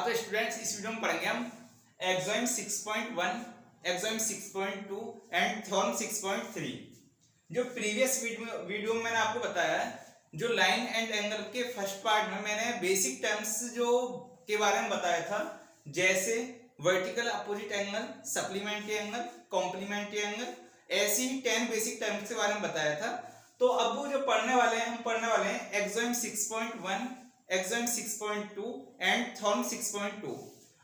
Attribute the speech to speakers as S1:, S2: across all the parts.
S1: हाँ तो स्टूडेंट्स, इस वीडियो में पढ़ेंगे हम एक्सोइम 6.1, एक्सोइम 6.2 एंड थ्योरम 6.3। जो प्रीवियस वीडियो में मैंने आपको बताया है, जो लाइन एंड एंगल के फर्स्ट पार्ट में मैंने बेसिक टर्म्स जो के बारे में बताया था, जैसे vertical opposite angle, supplementary angle, complementary angle, ऐसी 10 बेसिक टर्म्स के बारे में बताया था। तो अब वो जो पढ़ने वाले हैं, हम पढ़ने वाले हैं एक्सोइम 6.1, एक्सोइम 6.2 एंड थ्योरम 6.2।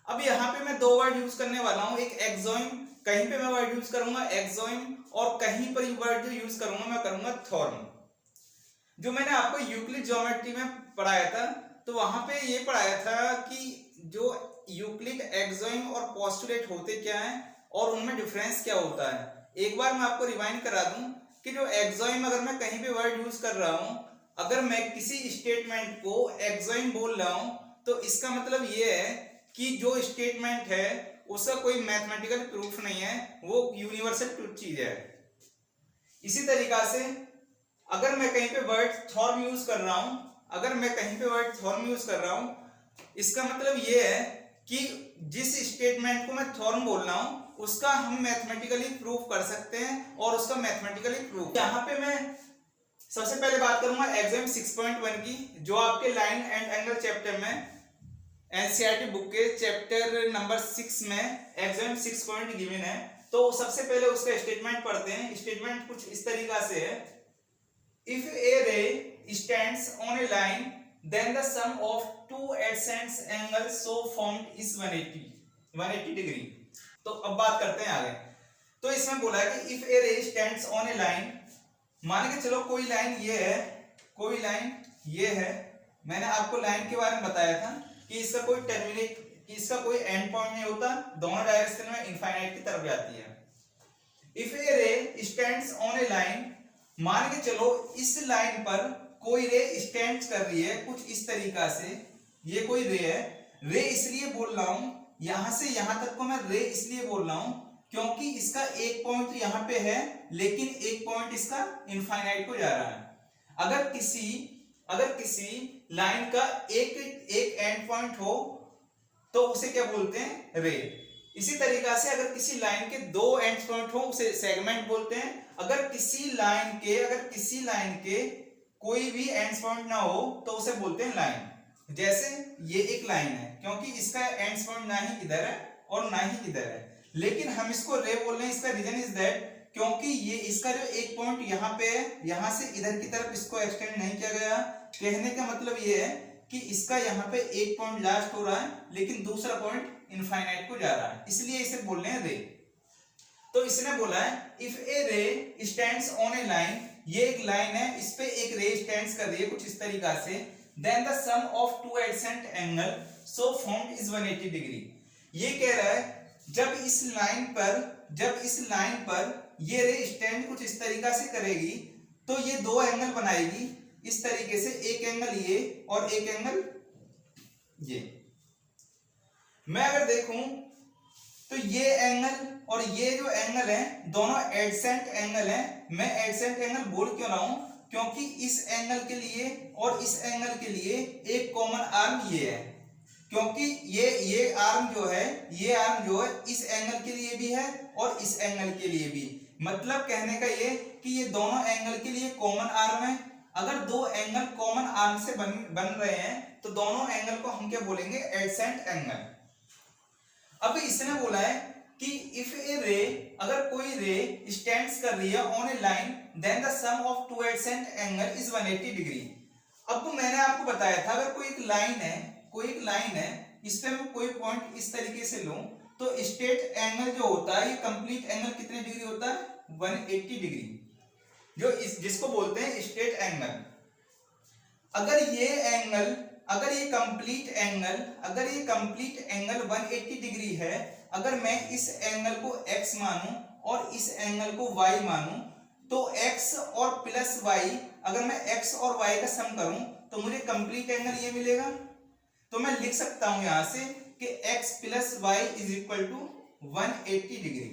S1: अब यहाँ पे मैं दो वर्ड यूज करने वाला हूँ, एक एक्सोइम, कहीं पे मैं वर्ड यूज करूंगा एक्सोइम, और कहीं पर वर्ड जो यूज करूंगा मैं करूंगा थ्योरम। जो मैंने आपको यूक्लिड ज्योमेट्री में पढ़ाया था, तो वहां पे ये पढ़ाया था कि जो यूक्लिड एक्सोइम और पोस्टुलेट होते क्या हैं और उनमें डिफरेंस क्या होता है। एक बार मैं आपको रिवाइंड करा दूं कि जो एक्सोइम, अगर मैं कहीं पे वर्ड यूज कर रहा हूं, अगर मैं किसी स्टेटमेंट को एक्सोइम बोल रहा हूं, तो इसका मतलब ये है कि जो स्टेटमेंट है उसका कोई मैथमेटिकल प्रूफ नहीं है, वो यूनिवर्सल ट्रूथ चीज है। इसी तरीका से अगर मैं कहीं पे वर्ड थ्योरम यूज कर रहा हूं, अगर मैं कहीं पे वर्ड थ्योरम यूज कर रहा हूं, इसका मतलब ये है कि जिस स्टेटमेंट को मैं थ्योरम बोल रहा हूं उसका हम मैथमेटिकली प्रूफ कर सकते हैं, और उसका मैथमेटिकली प्रूफ यहां पे मैं सबसे पहले बात करूंगा एक्सोइम 6.1 की, जो आपके लाइन एंड एंगल चैप्टर में एनसीईआरटी बुक के चैप्टर नंबर 6 में एक्सोइम 6 पॉइंट गिवन है। तो सबसे पहले उसका स्टेटमेंट पढ़ते हैं। स्टेटमेंट कुछ इस तरीका से है, इफ ए रे stands on a line then the sum of two adjacent angles so formed is 180 degree. तो अब बात करते हैं आगे। तो इसमें बोला है कि if a ray stands on a line, मान के चलो कोई लाइन ये है, कोई लाइन ये है। मैंने आपको लाइन के बारे में बताया था कि इसका कोई टर्मिनेट, कि इसका कोई एंड पॉइंट नहीं होता, दोनों डायरेक्शन में इनफाइनाइट की तरफ जाती है। इफ ए रे स्टैंड्स ऑन ए लाइन, मान के चलो इस लाइन पर कोई रे स्टैंड कर रही है कुछ इस तरीका से, ये कोई रे है। रे इसलिए बोल रहा हूं, यहां से यहां तक को मैं रे इसलिए बोल रहा हूं क्योंकि इसका एक पॉइंट यहां पे है, लेकिन एक पॉइंट इसका इनफाइनाइट को जा रहा है। अगर किसी लाइन का एक एंड पॉइंट हो तो उसे क्या बोलते हैं, रे। इसी तरीका से अगर किसी लाइन के दो एंड पॉइंट हो उसे सेगमेंट बोलते हैं। अगर किसी लाइन के कोई भी एंड पॉइंट ना हो तो उसे बोलते हैं लाइन। जैसे ये एक लाइन है क्योंकि इसका एंड पॉइंट ना ही इधर है और ना ही इधर है, लेकिन हम इसको रे बोल रहे हैं। इसका रीजन इज दैट क्योंकि ये इसका जो एक पॉइंट यहाँ पे है, यहाँ से इधर की तरफ इसको एक्सटेंड नहीं किया गया। कहने का मतलब ये है कि इसका यहाँ पे एक पॉइंट लास्ट हो रहा है, लेकिन दूसरा पॉइंट इनफाइनाइट को जा रहा है, इसलिए इसे बोल रहे हैं रे। तो इसने बोला है इफ ए रे स्टैंड्स ऑन ए लाइन, ये एक लाइन है, इस पे एक रे स्टैंड्स कर रही है कुछ इस तरीका से, then the sum of two adjacent angle so formed is 180 degree. ये कह रहा है जब इस लाइन पर ये रे स्टैंड कुछ इस तरीका से करेगी तो ये दो एंगल बनाएगी इस तरीके से, एक एंगल ये और एक एंगल ये। मैं अगर देखूं तो ये एंगल और ये जो एंगल है दोनों एडजेसेंट एंगल हैं। मैं एडजेसेंट एंगल बोल क्यों रहा हूं, क्योंकि इस एंगल के लिए और इस एंगल के लिए एक कॉमन आर्म ये है, क्योंकि ये आर्म जो है, ये आर्म जो है इस एंगल के लिए भी है और इस एंगल के लिए भी। मतलब कहने का ये कि ये दोनों एंगल के लिए कॉमन आर्म है। अगर दो एंगल कॉमन आर्म से बन रहे हैं तो दोनों एंगल को हम क्या बोलेंगे, एडजेसेंट एंगल। अब इसने बोला है कि इफ ए रे, अगर कोई रे स्टैंड्स कर रही है on a line, then the sum of two adjacent angle is 180 degree. अब मैंने आपको बताया था अगर कोई एक लाइन है, इस पे मैं कोई पॉइंट इस तरीके से लूं तो स्ट्रेट एंगल जो होता है, ये कंप्लीट एंगल कितने डिग्री होता है, 180 डिग्री, जो जिसको बोलते हैं स्ट्रेट एंगल। अगर ये कंप्लीट एंगल 180 डिग्री है, अगर मैं इस एंगल को x मानूं और इस एंगल को y मानूं, तो x और प्लस y, अगर मैं x और y का सम करूं तो मुझे कंप्लीट एंगल ये मिलेगा। तो मैं लिख सकता हूं यहां से कि x plus y is equal to 180 degree.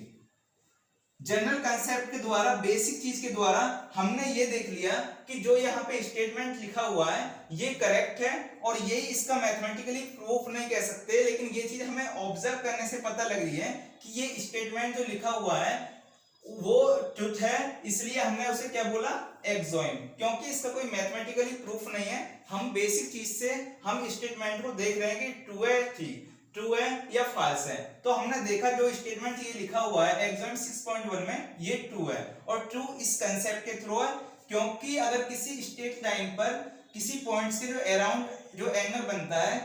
S1: General concept के द्वारा, बेसिक चीज के द्वारा हमने ये देख लिया कि जो यहाँ पे स्टेटमेंट लिखा हुआ है ये करेक्ट है, और ये इसका मैथमेटिकली प्रूफ नहीं कह सकते, लेकिन ये चीज हमें ऑब्जर्व करने से पता लग रही है कि ये स्टेटमेंट जो लिखा हुआ है वो ट्रुथ है, इसलिए हमने उसे क्या बोला, एक्सोइम, क्योंकि इसका कोई मैथमेटिकली प्रूफ नहीं है। हम बेसिक चीज से हम स्टेटमेंट को देख रहे हैं कि ट्रू है, ठीक ट्रू है या फॉल्स है। तो हमने देखा जो स्टेटमेंट ये लिखा हुआ है एग्जाम 6.1 में ये ट्रू है, और ट्रू इस कंसेप्ट के थ्रू है, क्योंकि अगर किसी स्ट्रेट लाइन पर किसी पॉइंट्स के जो अराउंड जो एंगल बनता है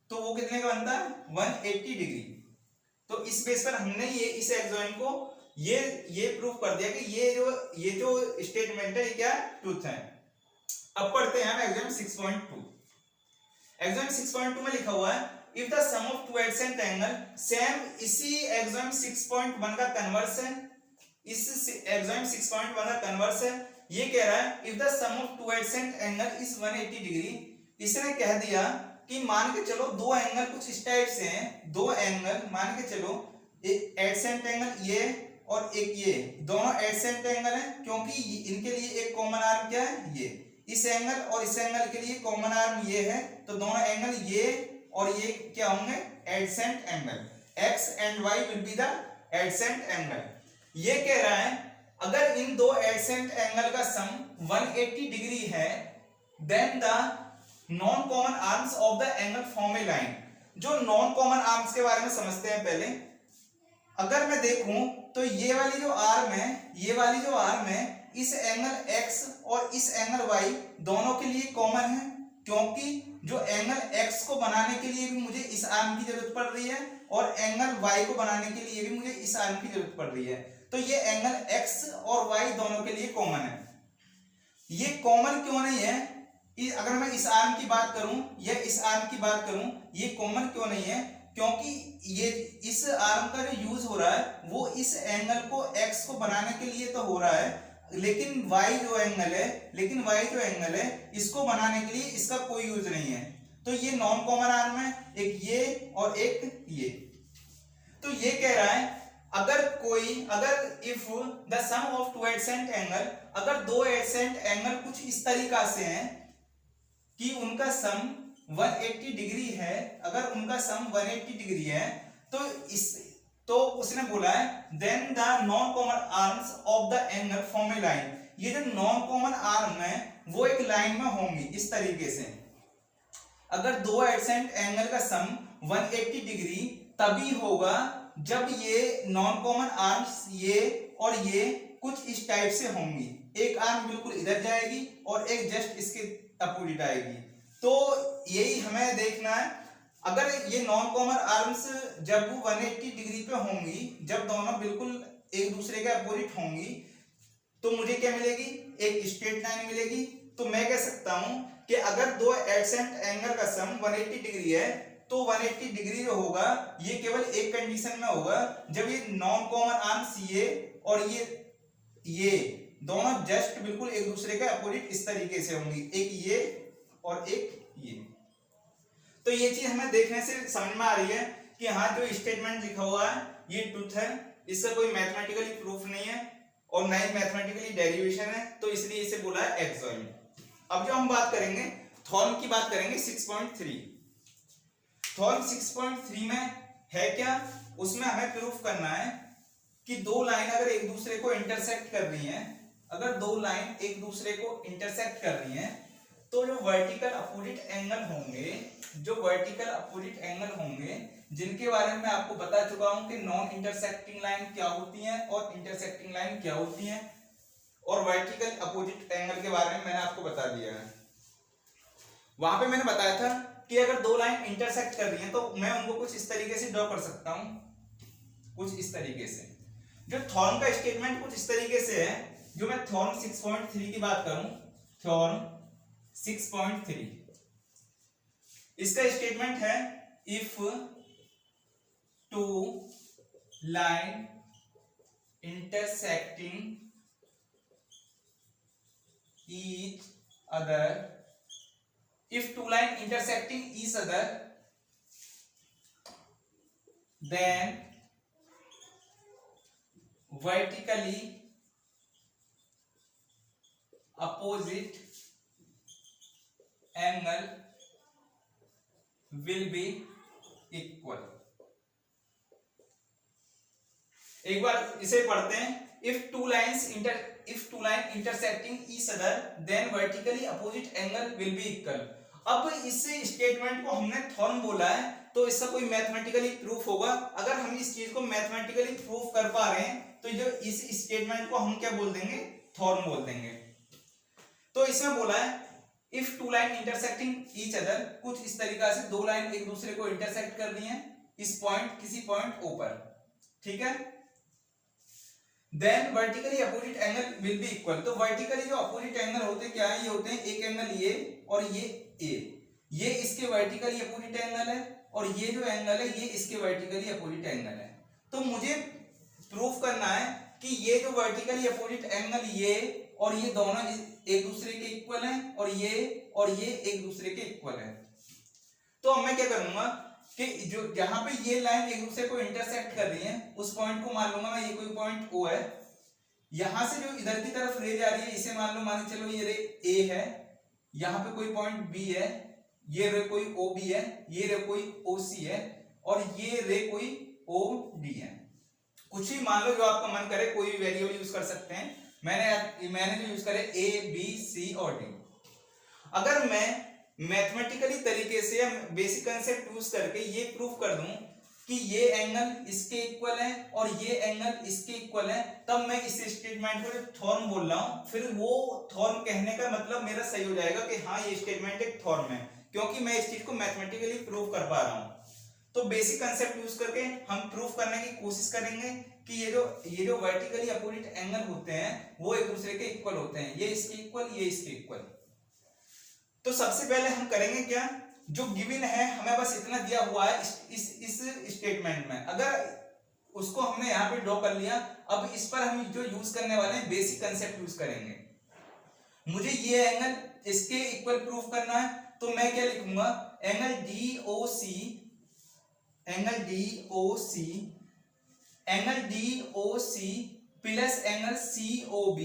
S1: तो वो कितने का बनता है, 180 डिग्री। तो इस बेस पर हमने ये इस एक्सोइम को ये प्रूफ कर दिया कि ये जो स्टेटमेंट है ये क्या ट्रूथ है। अब पढ़ते हैं हम एग्जाम 6.2। एग्जाम 6.2 में लिखा हुआ है if the sum of two adjacent angle, same इसी एग्जाम 6.1 का कन्वर्स है, इस एग्जाम 6.1 का कन्वर्स है। ये कह रहा है if the sum of two adjacent angle is 180 degree. इसने कह दिया कि मान के चलो दो एंगल कुछ इस टाइप से हैं, दो एंगल मान के चलो एक एडजेसेंट एंगल ये और एक ये, दोनों एडजेसेंट एंगल हैं क्योंकि इनके लिए एक कॉमन आर्म क्या है, ये इस एंगल और इस एंगल के लिए कॉमन आर्म ये है, तो दोनों एंगल ये और ये क्या होंगे, adjacent angle. x and y will be the adjacent angle. ये कह रहा है अगर इन दो एडजेसेंट एंगल का सम 180 डिग्री है, then the non common arms of the angle form a line. जो नॉन कॉमन आर्म्स के बारे में समझते हैं पहले। अगर मैं देखूं तो ये वाली जो आर्म है, ये वाली जो आर्म है, इस एंगल x और इस एंगल y दोनों के लिए कॉमन है, क्योंकि जो एंगल x को बनाने के लिए भी मुझे इस आर्म की जरूरत पड़ रही है और एंगल y को बनाने के लिए भी मुझे इस आर्म की जरूरत पड़ रही है। तो ये एंगल x और y दोनों के लिए कॉमन है। ये कॉमन क्यों नहीं है, अगर मैं इस आर्म की बात करूं या इस आर्म की बात करूं, ये कॉमन क्यों नहीं है, क्योंकि ये इस आर्म का जो यूज हो रहा है वो इस एंगल को x को बनाने के लिए तो हो रहा है, लेकिन y जो एंगल है इसको बनाने के लिए इसका कोई यूज नहीं है। तो ये नॉन कॉमन आर्म है, एक ये और एक ये। तो ये कह रहा है अगर if the sum of two adjacent angle, अगर दो एडजेसेंट एंगल कुछ इस तरीका से हैं कि उनका सम 180 डिग्री है, अगर उनका सम 180 डिग्री है तो उसने बोला है then the non common arms of the angle form a line. ये जो नॉन कॉमन आर्म है वो एक लाइन में होंगी इस तरीके से। अगर दो एडजेसेंट एंगल का सम 180 डिग्री तभी होगा जब ये नॉन कॉमन आर्म्स ये और ये कुछ इस टाइप से होंगी, एक आर्म बिल्कुल इधर जाएगी और एक जस्ट इसके अपोजिट आएगी। तो यही हमें देखना है, अगर ये नॉन कॉमन आर्म्स जब 180 डिग्री पे होंगी, जब दोनों बिल्कुल एक दूसरे के अपोजिट होंगी, तो मुझे क्या मिलेगी, एक स्ट्रेट लाइन मिलेगी। तो मैं कह सकता हूं कि अगर दो एडजेसेंट एंगल का सम 180 डिग्री है तो 180 डिग्री जो होगा ये केवल एक कंडीशन में होगा, जब ये नॉन कॉमन आर्म्स ये और ये दोनों जस्ट बिल्कुल एक दूसरे के अपोजिट इस तरीके से होंगी, एक ये और एक ये। तो ये चीज हमें देखने से समझ में आ रही है कि हाँ जो स्टेटमेंट लिखा हुआ है ये ट्रूथ है, इसका कोई मैथमेटिकली प्रूफ नहीं है और ना ही मैथमेटिकली डेरिवेशन है, तो इसलिए इसे बोला है एक्सोइम। अब जो हम बात करेंगे थॉर्म की बात करेंगे 6.3। थॉर्म 6.3 में है क्या, उसमें हमें प्रूफ करना है कि दो लाइन अगर एक दूसरे को इंटरसेक्ट कर रही हैं, अगर दो लाइन एक दूसरे को इंटरसेक्ट कर रही हैं तो जो वर्टिकल अपोजिट एंगल होंगे, जिनके बारे में आपको बता चुका हूं कि नॉन इंटरसेक्टिंग लाइन क्या होती हैं और इंटरसेक्टिंग लाइन क्या होती हैं, और वर्टिकल अपोजिट एंगल के बारे में मैंने आपको बता दिया है। वहां पे मैंने बताया था कि अगर दो लाइन इंटरसेक्ट कर रही हैं तो मैं उनको कुछ इस तरीके से ड्रॉ कर सकता हूं, कुछ इस तरीके से। जो थॉर्म का स्टेटमेंट कुछ इस तरीके से है, जो मैं थॉर्म 6.3 की बात करूं, थॉर्म 6.3 इसका स्टेटमेंट है if two line intersecting each other, if two line intersecting each other, then vertically opposite angle will be equal. एक बार इसे पढ़ते हैं। If two line intersecting each other than vertically opposite angle will be equal. अब इस statement को हमने theorem बोला है, तो इसका कोई मैथमेटिकली प्रूफ होगा। अगर हम इस चीज को मैथमेटिकली प्रूफ कर पा रहे हैं तो जो इस स्टेटमेंट को हम क्या बोल देंगे, थॉर्म बोल देंगे। तो इसमें बोला है if two line intersecting each other, कुछ इस तरीका से दो लाइन एक दूसरे को इंटरसेक्ट कर रही हैं इस पॉइंट, किसी पॉइंट ओ पर, ठीक है। Then vertically opposite angle will be equal. तो वर्टिकली जो अपोजिट एंगल होते हैं क्या है, ये होते हैं एक एंगल ये और ये ए, ये इसके वर्टिकली अपोजिट एंगल है और ये जो एंगल है ये इसके वर्टिकली अपोजिट एंगल है। तो मुझे प्रूफ करना है कि ये जो वर्टिकली अपोजिट एंगल ये और ये दोनों एक दूसरे के इक्वल हैं और ये एक दूसरे के इक्वल हैं। तो अब मैं क्या करूंगा कि जो जहां पे ये लाइन एक दूसरे को इंटरसेक्ट कर रही है उस पॉइंट को मान लूंगा मैं, ये कोई पॉइंट ओ है। यहां से जो इधर की तरफ रे जा रही है इसे मान लो, मान के चलो ये रे ए है, यहाँ पे कोई पॉइंट बी है, ये रे कोई ओ बी है, ये रे कोई ओ सी है और ये रे कोई ओ डी है। कुछ ही मान लो जो आपका मन करे, कोई भी वेरिएबल यूज कर सकते हैं। मैंने जो यूज करे ए बी सी और डी। अगर मैं मैथमेटिकली तरीके से या बेसिक कंसेप्ट यूज करके ये प्रूफ कर दूं कि ये एंगल इसके इक्वल है और ये एंगल इसके इक्वल है, तब मैं इस स्टेटमेंट को जो थॉर्म बोल रहा हूं, फिर वो थॉर्म कहने का मतलब मेरा सही हो जाएगा कि हाँ ये स्टेटमेंट एक थॉर्म है, क्योंकि मैं इस चीज को मैथमेटिकली प्रूव कर पा रहा हूं। तो बेसिक कंसेप्ट यूज करके हम प्रूफ करने की कोशिश करेंगे कि ये जो वर्टिकली अपोजिट एंगल होते हैं वो एक दूसरे के इक्वल होते हैं, ये इसके इक्वल, ये इसके इक्वल। तो सबसे पहले हम करेंगे क्या, जो गिवन है हमें बस इतना दिया हुआ है इस स्टेटमेंट में, अगर उसको हमने यहाँ पे ड्रॉ कर लिया, अब इस पर हम जो यूज करने वाले हैं बेसिक कंसेप्ट यूज करेंगे। मुझे ये एंगल इसके इक्वल प्रूफ करना है, तो मैं क्या लिखूंगा, angle DOC plus angle COB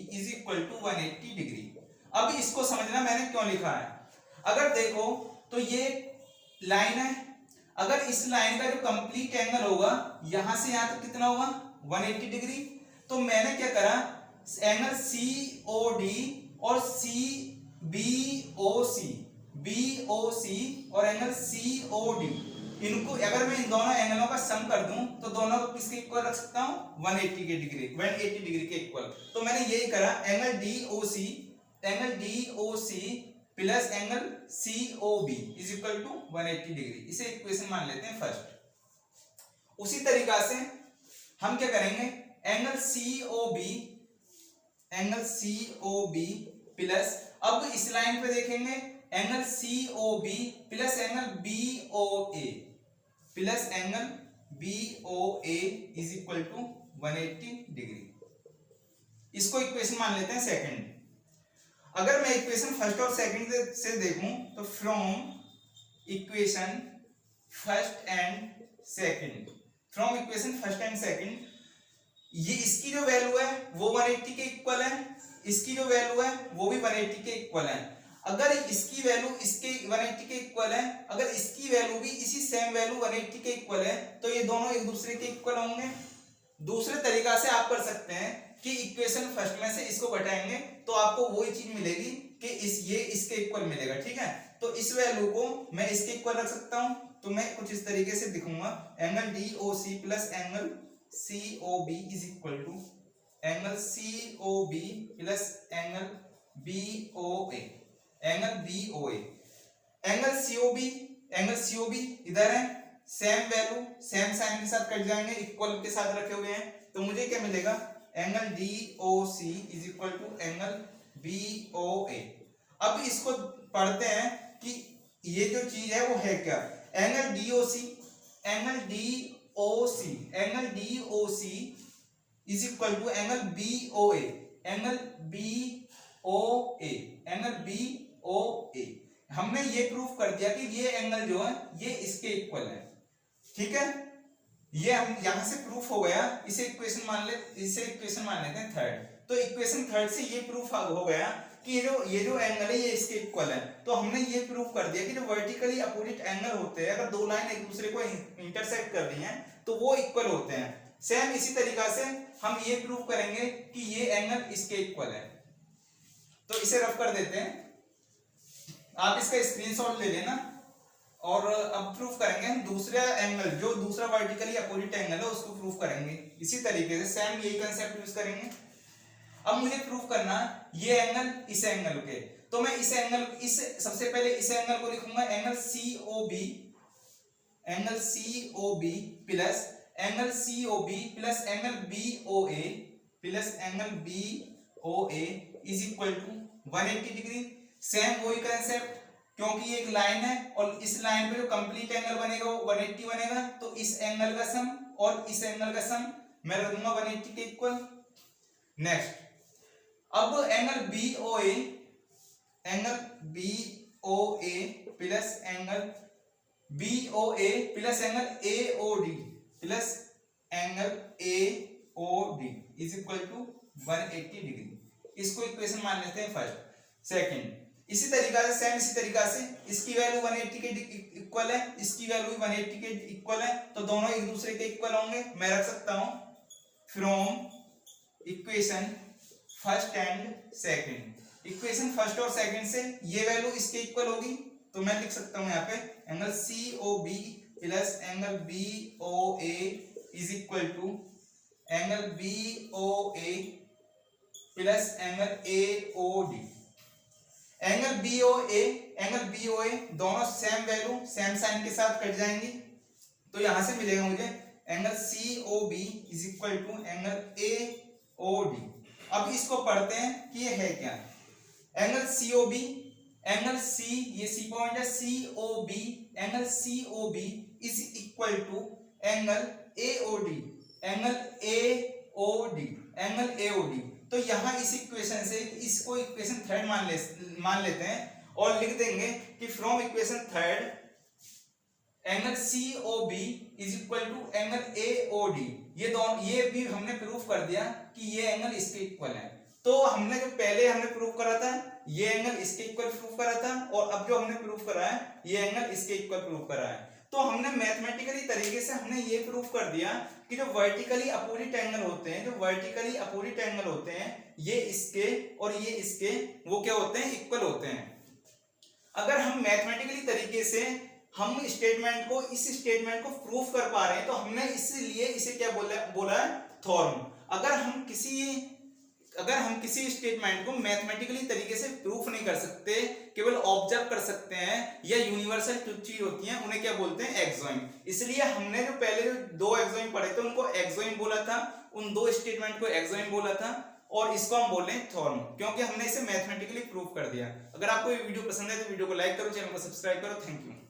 S1: is equal to 180 degree. अब इसको समझना मैंने क्यों लिखा है। अगर देखो तो ये लाइन है, अगर इस लाइन का जो कंप्लीट एंगल होगा यहां से यहां तक कितना होगा 180 डिग्री। तो मैंने क्या करा, एंगल COD और BOC और एंगल COD, इनको अगर मैं इन दोनों एंगलों का सम कर दूं तो दोनों को किसके इक्वल रख सकता हूं, 180 डिग्री के इक्वल। तो मैंने यही करा, angle DOC plus angle COB is equal to 180 degree. इसे इक्वेशन मान लेते हैं फर्स्ट। उसी तरीका से हम क्या करेंगे, एंगल COB प्लस, अब इस लाइन पे देखेंगे angle COB plus angle BOA is equal to 180 degree. इसको इक्वेशन मान लेते हैं सेकंड। अगर मैं इक्वेशन फर्स्ट और सेकंड से देखूं तो from equation first and second, ये इसकी जो वैल्यू है वो 180 के इक्वल है, इसकी जो वैल्यू है वो भी 180 के इक्वल है। अगर इसकी वैल्यू इसके 180 के इक्वल है, अगर इसकी वैल्यू भी इसी सेम वैल्यू 180 के इक्वल है, तो ये दोनों एक दूसरे के इक्वल होंगे। दूसरे तरीका से आप कर सकते हैं कि इक्वेशन फर्स्ट में से इसको घटाएंगे तो आपको वही चीज मिलेगी कि ये इसके इक्वल मिलेगा, ठीक है। तो इस वैल्यू को मैं इसके इक्वल रख सकता हूं, तो मैं कुछ इस तरीके से दिखूंगा, angle DOC plus angle COB is equal to angle COB plus angle BOA। Angle COB इधर है, सेम वैल्यू सेम साइन के साथ कट जाएंगे, इक्वल के साथ रखे हुए हैं, तो मुझे क्या मिलेगा, angle DOC is equal to angle BOA। अब इसको पढ़ते हैं कि ये जो चीज है वो है क्या। Angle DOC is equal to angle BOA। हमने ये प्रूफ कर दिया कि ये एंगल जो है ये इसके इक्वल है, ठीक है। ये हम यहां से प्रूफ हो गया, इसे इक्वेशन मान लेते हैं थर्ड। तो इक्वेशन थर्ड से ये प्रूफ हो गया कि ये जो एंगल है ये इसके इक्वल है। तो हमने ये प्रूफ कर दिया कि जो वर्टिकली अपोजिट एंगल होते हैं, अगर दो लाइन एक दूसरे को इंटरसेक्ट कर रही हैं तो वो इक्वल होते हैं। सेम इसी तरीका से हम ये प्रूफ करेंगे कि ये एंगल इसके इक्वल है। तो इसे रफ कर देते हैं, आप इसका स्क्रीनशॉट ले लेना। और अब प्रूफ करेंगे हम दूसरा एंगल, जो दूसरा वर्टिकली अपोजिट एंगल है उसको प्रूफ करेंगे। इसी तरीके से सेम यही कंसेप्ट यूज करेंगे। अब मुझे प्रूफ करना ये एंगल इस एंगल के, तो मैं सबसे पहले इस एंगल को लिखूंगा angle COB, angle COB plus angle COB plus angle BOA plus angle BOA is equal to 180 degree. Same वही कंसेप्ट, क्योंकि ये एक लाइन है और इस लाइन पे जो कंप्लीट एंगल बनेगा वो 180 बनेगा, तो इस एंगल का सम और इस एंगल का सम मैं रख दूंगा 180 के इक्वल। नेक्स्ट, अब angle BOA plus angle BOA plus angle AOD plus angle AOD is equal to 180 degree. इसको इक्वेशन मान लेते हैं फर्स्ट। सेकंड, इसी तरीका से इसकी वैल्यू 180 के इक्वल है, इसकी वैल्यू 180 के इक्वल है, तो दोनों एक दूसरे के इक्वल होंगे। मैं रख सकता हूं from equation first and second, equation first और सेकंड से ये वैल्यू इसके इक्वल होगी, तो मैं लिख सकता हूं यहाँ पे angle COB plus angle BOA is equal to angle BOA plus angle AOD। Angle BOA दोनों सेम वैल्यू सेम साइन के साथ कट जाएंगी, तो यहां से मिलेगा मुझे angle COB is equal to angle AOD। अब इसको पढ़ते हैं कि ये है क्या। एंगल COB, एंगल C, ये C पॉइंट है, COB angle COB is equal to angle AOD, angle AOD। तो यहां इस इक्वेशन से इसको इक्वेशन थर्ड मान लेते हैं और लिख देंगे कि from equation third angle COB is equal to angle AOD। ये भी हमने प्रूफ कर दिया कि ये एंगल इसके इक्वल है। तो हमने जो पहले हमने प्रूफ करा था ये एंगल इसके इक्वल प्रूफ करा था, और अब जो हमने प्रूफ करा है ये एंगल इसके इक्वल प्रूफ करा है। तो हमने मैथमेटिकली तरीके से हमने ये प्रूफ कर दिया कि जो वर्टिकली अपोजिट एंगल होते हैं, ये इसके और ये इसके वो क्या होते हैं, इक्वल होते हैं। अगर हम मैथमेटिकली तरीके से हम इस स्टेटमेंट को प्रूफ कर पा रहे हैं, तो हमने इसलिए इसे क्या बोला है, थ्योरम। अगर हम किसी स्टेटमेंट को मैथमेटिकली तरीके से प्रूफ नहीं कर सकते, केवल ऑब्जर्व कर सकते हैं, या यूनिवर्सल चीज होती हैं, उन्हें क्या बोलते हैं, एक्सोइम। इसलिए हमने जो पहले दो एक्सोइम पढ़े थे उनको एक्सोइम बोला था, उन दो स्टेटमेंट को एक्सोइम बोला था, और इसको हम बोल रहे हैं थ्योरम, क्योंकि हमने इसे मैथमेटिकली प्रूफ कर दिया। अगर आपको ये वीडियो पसंद है तो वीडियो को लाइक करो, चैनल को सब्सक्राइब करो। Thank you.